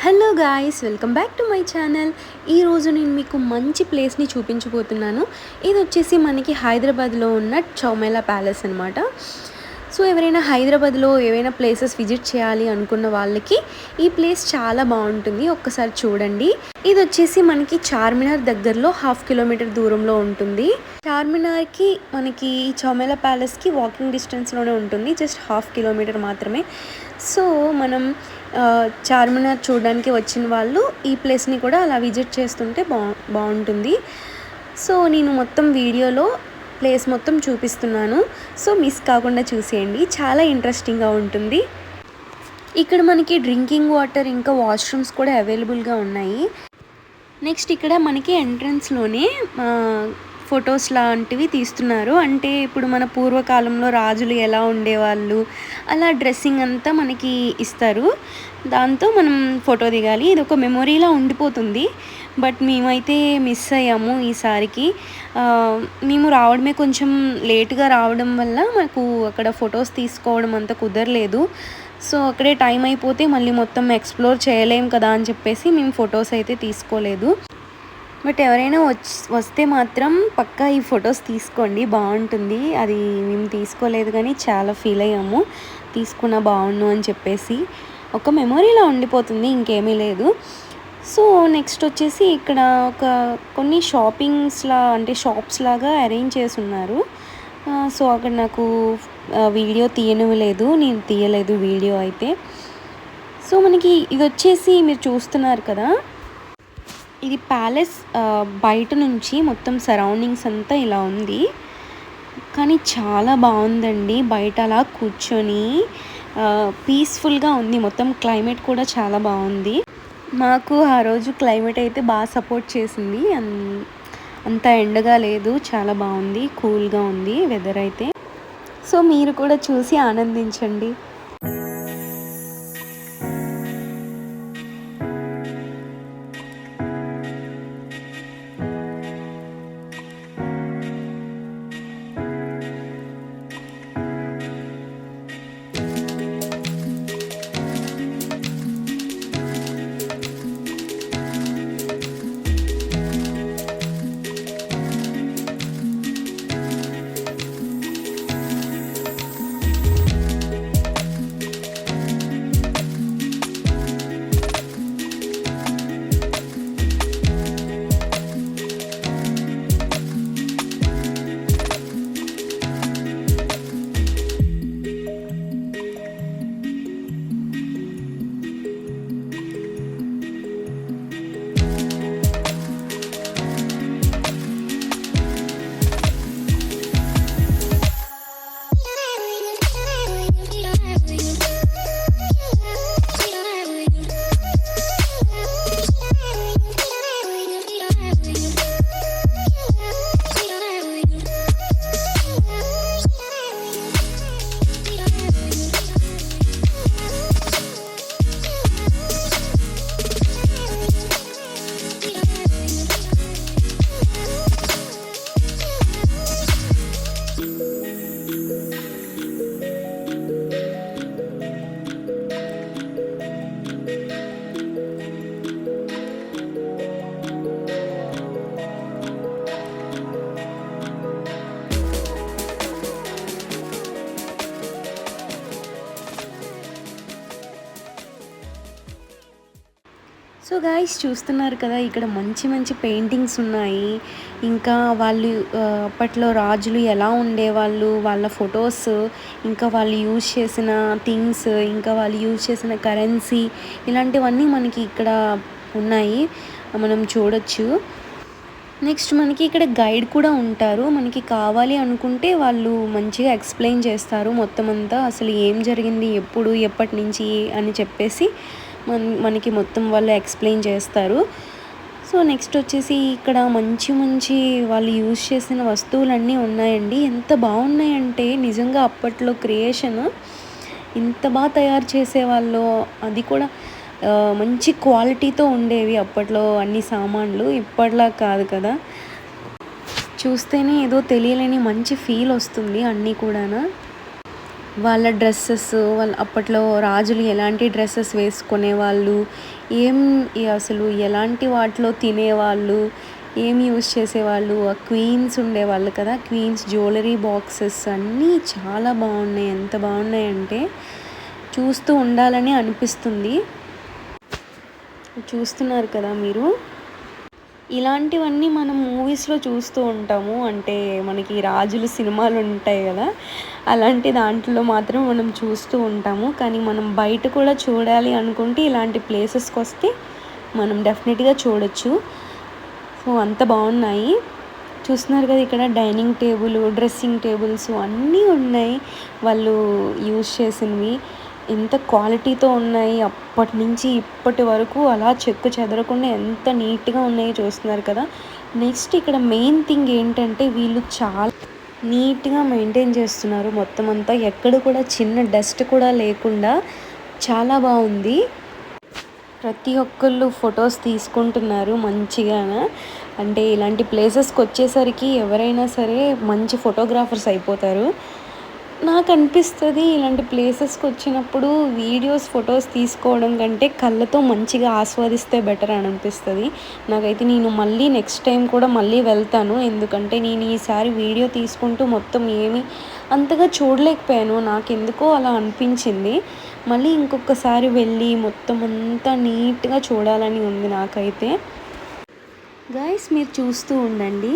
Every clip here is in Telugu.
Hello guys, welcome back to my channel. ఈరోజు నేను మీకు మంచి ప్లేస్ని చూపించబోతున్నాను. ఇది వచ్చేసి మనకి హైదరాబాద్లో ఉన్న చౌమేలా ప్యాలెస్ అనమాట. సో ఎవరైనా హైదరాబాద్లో ఏవైనా ప్లేసెస్ విజిట్ చేయాలి అనుకున్న వాళ్ళకి ఈ ప్లేస్ చాలా బాగుంటుంది. ఒక్కసారి చూడండి. ఇది వచ్చేసి మనకి చార్మినార్ దగ్గరలో 1/2 కిలోమీటర్ దూరంలో ఉంటుంది. చార్మినార్కి మనకి చౌమేలా ప్యాలెస్కి వాకింగ్ డిస్టెన్స్లోనే ఉంటుంది, జస్ట్ 1/2 కిలోమీటర్ మాత్రమే. సో మనం చార్మినార్ చూడడానికి వచ్చిన వాళ్ళు ఈ ప్లేస్ని కూడా అలా విజిట్ చేస్తుంటే బాగుంటుంది. సో నేను మొత్తం వీడియోలో ప్లేస్ మొత్తం చూపిస్తున్నాను, సో మిస్ కాకుండా చూసేయండి, చాలా ఇంట్రెస్టింగ్గా ఉంటుంది. ఇక్కడ మనకి డ్రింకింగ్ వాటర్ ఇంకా వాష్రూమ్స్ కూడా అవైలబుల్గా ఉన్నాయి. నెక్స్ట్ ఇక్కడ మనకి ఎంట్రన్స్లోనే ఫొటోస్ లాంటివి తీస్తున్నారు. అంటే ఇప్పుడు మన పూర్వకాలంలో రాజులు ఎలా ఉండేవాళ్ళు అలా డ్రెస్సింగ్ అంతా మనకి ఇస్తారు, దాంతో మనం ఫోటో దిగాలి. ఇది ఒక మెమొరీలా ఉండిపోతుంది. బట్ మేమైతే మిస్ అయ్యాము ఈసారికి. మేము రావడమే కొంచెం లేట్గా రావడం వల్ల మాకు అక్కడ ఫొటోస్ తీసుకోవడం అంత కుదరలేదు. సో అక్కడే టైం అయిపోతే మళ్ళీ మొత్తం ఎక్స్ప్లోర్ చేయలేం కదా అని చెప్పేసి మేము ఫొటోస్ అయితే తీసుకోలేదు. బట్ ఎవరైనా వస్తే మాత్రం పక్కా ఈ ఫొటోస్ తీసుకోండి, బాగుంటుంది. అది మేము తీసుకోలేదు కానీ చాలా ఫీల్ అయ్యాము, తీసుకున్న బాగుండు అని చెప్పేసి. ఒక మెమొరీలా ఉండిపోతుంది, ఇంకేమీ లేదు. సో నెక్స్ట్ వచ్చేసి ఇక్కడ కొన్ని షాపింగ్స్లా అంటే షాప్స్ లాగా అరేంజ్ చేసి ఉన్నారు. సో అక్కడ నాకు వీడియో తీయనివ్వలేదు, నేను తీయలేదు వీడియో అయితే. సో మనకి ఇది వచ్చేసి మీరు చూస్తున్నారు కదా, ఇది ప్యాలెస్ బయట నుంచి మొత్తం సరౌండింగ్స్ అంతా ఇలా ఉంది. కానీ చాలా బాగుందండి, బయట అలా కూర్చొని పీస్ఫుల్గా ఉంది. మొత్తం క్లైమేట్ కూడా చాలా బాగుంది. మాకు ఆ రోజు క్లైమేట్ అయితే బాగా సపోర్ట్ చేసింది. అంత ఎండగా లేదు, చాలా బాగుంది, కూల్గా ఉంది వెదర్ అయితే. సో మీరు కూడా చూసి ఆనందించండి. సో గాయ్స్ చూస్తున్నారు కదా, ఇక్కడ మంచి మంచి పెయింటింగ్స్ ఉన్నాయి. ఇంకా వాళ్ళు అప్పట్లో రాజులు ఎలా ఉండేవాళ్ళు, వాళ్ళ ఫొటోస్, ఇంకా వాళ్ళు యూజ్ చేసిన థింగ్స్, ఇంకా వాళ్ళు యూజ్ చేసిన కరెన్సీ, ఇలాంటివన్నీ మనకి ఇక్కడ ఉన్నాయి, మనం చూడొచ్చు. నెక్స్ట్ మనకి ఇక్కడ గైడ్ కూడా ఉంటారు. మనకి కావాలి అనుకుంటే వాళ్ళు మంచిగా ఎక్స్ప్లెయిన్ చేస్తారు మొత్తం అంతా, అసలు ఏం జరిగింది, ఎప్పుడు, ఎప్పటి నుంచి అని చెప్పేసి మనకి మొత్తం వాళ్ళు ఎక్స్ప్లెయిన్ చేస్తారు. సో నెక్స్ట్ వచ్చేసి ఇక్కడ మంచి మంచి వాళ్ళు యూజ్ చేసిన వస్తువులన్నీ ఉన్నాయండి. ఎంత బాగున్నాయంటే నిజంగా అప్పట్లో క్రియేషన్ ఇంత బాగా తయారు చేసేవాళ్ళు, అది కూడా మంచి క్వాలిటీతో ఉండేవి అప్పట్లో అన్ని సామాన్లు, ఇప్పటిలా కాదు కదా. చూస్తేనే ఏదో తెలియలేని మంచి ఫీల్ వస్తుంది అన్నీ కూడా. వాళ్ళ డ్రెస్సెస్, వాళ్ళ అప్పట్లో రాజులు ఎలాంటి డ్రెస్సెస్ వేసుకునేవాళ్ళు, ఏం అసలు ఎలాంటి వాటిలో తినేవాళ్ళు, ఏం యూస్ చేసేవాళ్ళు, ఆ క్వీన్స్ ఉండేవాళ్ళు కదా, క్వీన్స్ జ్యువెలరీ బాక్సెస్ అన్నీ చాలా బాగున్నాయి. ఎంత బాగున్నాయంటే చూస్తూ ఉండాలని అనిపిస్తుంది. చూస్తున్నారు కదా మీరు, ఇలాంటివన్నీ మనం మూవీస్లో చూస్తూ ఉంటాము. అంటే మనకి రాజులు సినిమాలు ఉంటాయి కదా, అలాంటి దాంట్లో మాత్రం మనం చూస్తూ ఉంటాము. కానీ మనం బయట కూడా చూడాలి అనుకుంటే ఇలాంటి ప్లేసెస్కి వస్తే మనం డెఫినెట్గా చూడొచ్చు. సో అంత బాగున్నాయి. చూస్తున్నారు కదా, ఇక్కడ డైనింగ్ టేబుల్, డ్రెస్సింగ్ టేబుల్స్ అన్నీ ఉన్నాయి. వాళ్ళు యూజ్ చేసినవి ఎంత క్వాలిటీతో ఉన్నాయి, అప్పటి నుంచి ఇప్పటి వరకు అలా చెక్కు చెదరకుండా ఎంత నీట్గా ఉన్నాయో చూస్తున్నారు కదా. నెక్స్ట్ ఇక్కడ మెయిన్ థింగ్ ఏంటంటే వీళ్ళు చాలా నీట్గా మెయింటైన్ చేస్తున్నారు మొత్తం అంతా. ఎక్కడ కూడా చిన్న డస్ట్ కూడా లేకుండా చాలా బాగుంది. ప్రతి ఒక్కళ్ళు ఫొటోస్ తీసుకుంటున్నారు మంచిగా. అంటే ఇలాంటి ప్లేసెస్కి వచ్చేసరికి ఎవరైనా సరే మంచి ఫోటోగ్రాఫర్స్ అయిపోతారు. నాకు అనిపిస్తుంది ఇలాంటి ప్లేసెస్కి వచ్చినప్పుడు వీడియోస్, ఫొటోస్ తీసుకోవడం కంటే కళ్ళతో మంచిగా ఆస్వాదిస్తే బెటర్ అని అనిపిస్తుంది నాకైతే. నేను మళ్ళీ నెక్స్ట్ టైం కూడా మళ్ళీ వెళ్తాను. ఎందుకంటే నేను ఈసారి వీడియో తీసుకుంటూ మొత్తం ఏమీ అంతగా చూడలేకపోయాను. నాకు ఎందుకో అలా అనిపించింది. మళ్ళీ ఇంకొకసారి వెళ్ళి మొత్తం అంతా నీట్గా చూడాలని ఉంది నాకైతే. గైస్ మీరు చూస్తూ ఉండండి.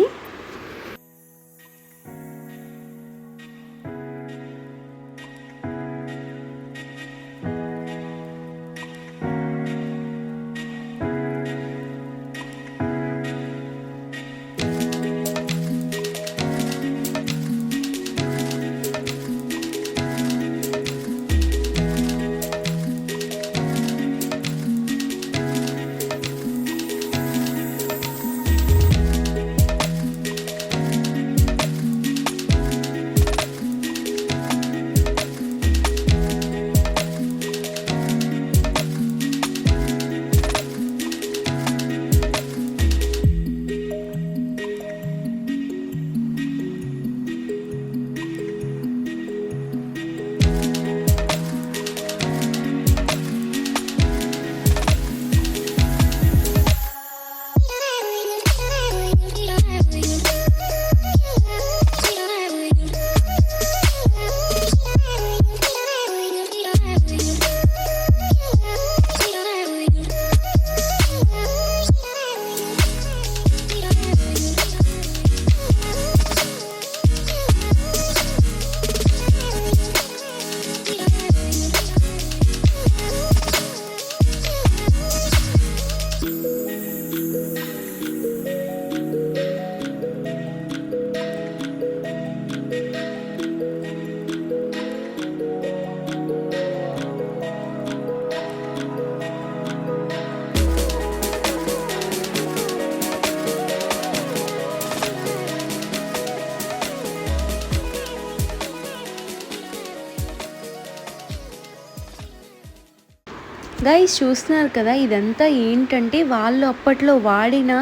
గైస్ చూస్తున్నారు కదా, ఇదంతా ఏంటంటే వాళ్ళు అప్పట్లో వాడిన,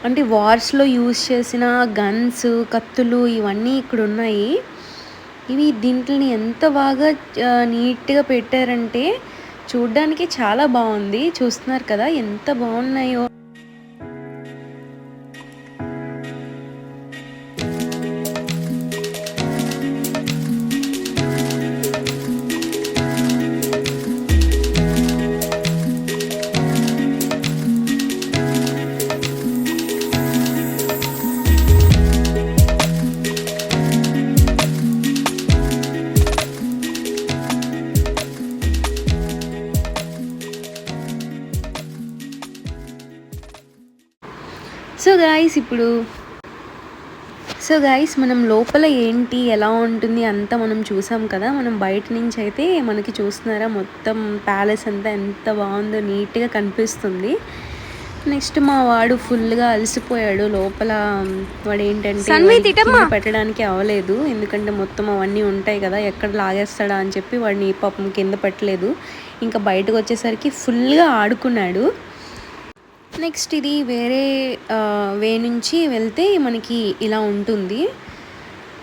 అంటే వార్స్లో యూజ్ చేసిన గన్స్, కత్తులు ఇవన్నీ ఇక్కడ ఉన్నాయి. ఇవి దీంట్ని ఎంత బాగా నీట్గా పెట్టారంటే చూడ్డానికి చాలా బాగుంది. చూస్తున్నారు కదా ఎంత బాగున్నాయో. సో గైస్ మనం లోపల ఏంటి, ఎలా ఉంటుంది అంతా మనం చూసాం కదా. మనం బయట నుంచి అయితే మనకి చూస్తున్నారా మొత్తం ప్యాలెస్ అంతా ఎంత బాగుందో, నీట్గా కనిపిస్తుంది. నెక్స్ట్ మా వాడు ఫుల్గా అలసిపోయాడు. లోపల వాడు ఏంటంటే పెట్టడానికి అవ్వలేదు, ఎందుకంటే మొత్తం అవన్నీ ఉంటాయి కదా, ఎక్కడ లాగేస్తాడా అని చెప్పి వాడిని పాపం కింద పెట్టలేదు. ఇంకా బయటకు వచ్చేసరికి ఫుల్గా ఆడుకున్నాడు. నెక్స్ట్ ఇది వేరే వే నుంచి వెళ్తే మనకి ఇలా ఉంటుంది.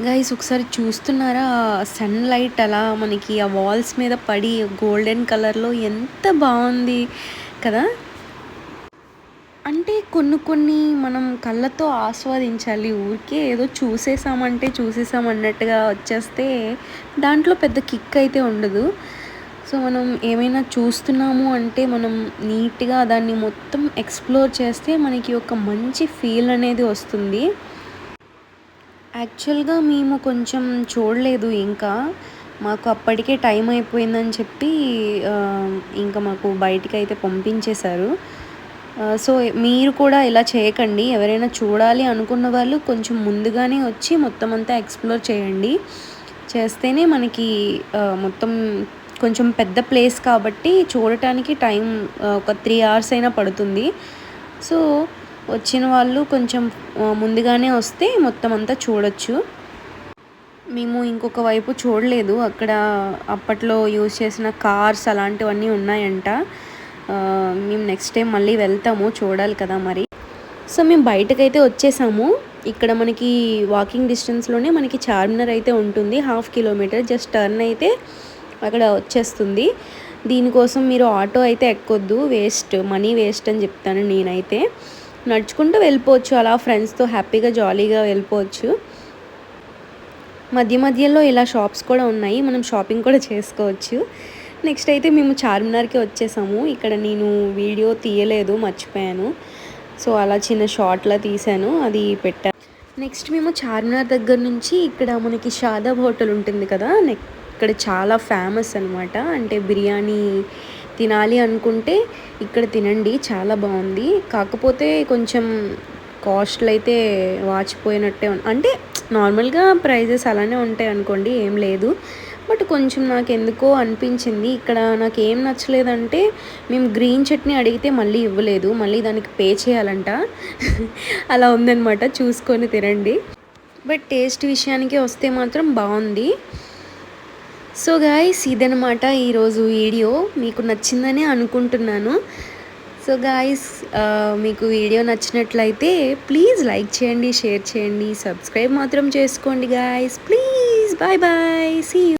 గైస్ ఒకసారి చూస్తున్నారా, సన్ లైట్ అలా మనకి ఆ వాల్స్ మీద పడి గోల్డెన్ కలర్లో ఎంత బాగుంది. కదా. అంటే కొన్ని మనం కళ్ళతో ఆస్వాదించాలి. ఊరికే ఏదో చూసేసామన్నట్టుగా వచ్చేస్తే దాంట్లో పెద్ద కిక్ అయితే ఉండదు. సో మనం ఏమైనా చూస్తున్నాము అంటే మనం నీట్‌గా దాన్ని మొత్తం ఎక్స్‌ప్లోర్ చేస్తే మనకి ఒక మంచి ఫీల్ అనేది వస్తుంది. యాక్చువల్‌గా మేము కొంచెం చూడలేదు ఇంకా. మాకు అప్పటికే టైం అయిపోయిందని చెప్పి ఇంకా మాకు బయటికైతే పంపించేశారు. సో మీరు కూడా ఇలా చేయకండి. ఎవరైనా చూడాలి అనుకున్న వాళ్ళు కొంచెం ముందుగానే వచ్చి మొత్తం అంతా ఎక్స్‌ప్లోర్ చేయండి. చేస్తేనే మనకి మొత్తం కొంచెం పెద్ద ప్లేస్ కాబట్టి చూడటానికి టైం ఒక 3 అవర్స్ అయినా పడుతుంది. సో వచ్చిన వాళ్ళు కొంచెం ముందుగానే వస్తే మొత్తం అంతా చూడొచ్చు. మేము ఇంకొక వైపు చూడలేదు. అక్కడ అప్పట్లో యూజ్ చేసిన కార్స్ అలాంటివన్నీ ఉన్నాయంట. మేము నెక్స్ట్ టైం మళ్ళీ వెళ్తాము, చూడాలి కదా మరి. సో మేము బయటకైతే వచ్చేసాము. ఇక్కడ మనకి వాకింగ్ డిస్టెన్స్‌లోనే మనకి చార్మినార్ అయితే ఉంటుంది. 1/2 కిలోమీటర్ జస్ట్ టర్న్ అయితే అక్కడ వచ్చేస్తుంది. దీనికోసం మీరు ఆటో అయితే ఎక్కొద్దు, వేస్ట్, మనీ వేస్ట్ అని చెప్తాను నేనైతే. నడుచుకుంటూ వెళ్ళిపోవచ్చు, అలా ఫ్రెండ్స్‌తో హ్యాపీగా జాలీగా వెళ్ళిపోవచ్చు. మధ్యలో ఇలా షాప్స్ కూడా ఉన్నాయి, మనం షాపింగ్ కూడా చేసుకోవచ్చు. నెక్స్ట్ అయితే మేము చార్మినార్‌కి వచ్చేసాము. ఇక్కడ నేను వీడియో తీయలేదు, మర్చిపోయాను. సో అలా చిన్న షార్ట్‌లా తీశాను, అది పెట్టాను. నెక్స్ట్ మేము చార్మినార్ దగ్గర నుంచి ఇక్కడ మనకి షాదాబ్ హోటల్ ఉంటుంది కదా, ఇక్కడ చాలా ఫేమస్ అనమాట. అంటే బిర్యానీ తినాలి అనుకుంటే ఇక్కడ తినండి, చాలా బాగుంది. కాకపోతే కొంచెం కాస్ట్లు అయితే వాచిపోయినట్టే అంటే నార్మల్గా ప్రైజెస్ అలానే ఉంటాయి అనుకోండి, ఏం లేదు. బట్ కొంచెం నాకు ఎందుకో అనిపించింది. ఇక్కడ నాకు ఏం నచ్చలేదంటే మేము గ్రీన్ చట్నీ అడిగితే మళ్ళీ ఇవ్వలేదు, మళ్ళీ దానికి పే చేయాలంట. అలా ఉందన్నమాట, చూసుకొని తినండి. బట్ టేస్ట్ విషయానికి వస్తే మాత్రం బాగుంది. సో గాయ్స్, ఇదనమాట ఈరోజు వీడియో. మీకు నచ్చిందని అనుకుంటున్నాను. సో గాయ్స్, మీకు వీడియో నచ్చినట్లయితే ప్లీజ్ లైక్ చేయండి, షేర్ చేయండి, సబ్స్క్రైబ్ మాత్రం చేసుకోండి guys please. Bye bye, see you.